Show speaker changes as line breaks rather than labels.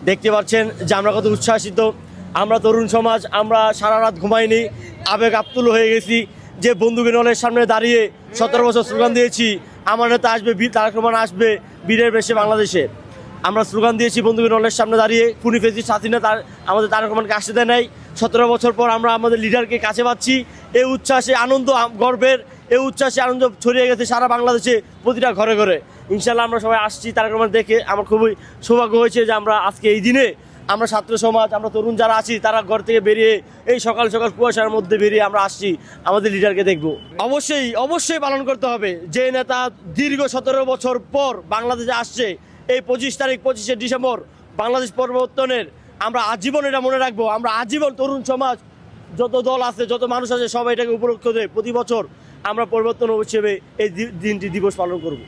দেখতে পাচ্ছেন যে আমরা কত উচ্ছ্বাসিত। আমরা তরুণ সমাজ, আমরা সারা রাত ঘুমাইনি, আবেগ আপ্লুত হয়ে গেছি যে বন্দুকের নলের সামনে দাঁড়িয়ে 17 বছর স্লোগান দিয়েছি আমার নেতা আসবে, বীর তারেক রহমান আসবে বীরের বেশে বাংলাদেশে। আমরা স্লোগান দিয়েছি বন্দুকের নলের সামনে দাঁড়িয়ে, খুনি ফেসিস্ট হাসিনা আমাদের তারেক রহমানকে আসতে দেয় নাই। 17 বছর পর আমরা আমাদের লিডারকে কাছে পাচ্ছি। এই উচ্ছ্বাসে আনন্দ, গর্বের এই উচ্ছ্বাসে আনন্দ ছড়িয়ে গেছে সারা বাংলাদেশে, প্রতিটা ঘরে ঘরে। ইনশাল্লাহ আমরা সবাই আসছি তারেক রহমান দেখে। আমার খুবই সৌভাগ্য হয়েছে যে আমরা আজকে এই দিনে আমরা ছাত্র সমাজ, আমরা তরুণ যারা আছি তারা ঘর থেকে বেরিয়ে এই সকাল সকাল কুয়াশার মধ্যে বেরিয়ে আমরা আসছি আমাদের লিডারকে দেখবো। অবশ্যই অবশ্যই পালন করতে হবে। যে নেতা দীর্ঘ 17 বছর পর বাংলাদেশে আসছে, এই 25 ডিসেম্বর বাংলাদেশ পরিবর্তনের, আমরা আজীবন এটা মনে রাখবো। আমরা আজীবন তরুণ সমাজ, যত দল আছে, যত মানুষ আছে, সবাই এটাকে উপলক্ষ করে প্রতি বছর আমরা পরিবর্তন হিসেবে এই দিনটি দিবস পালন করব।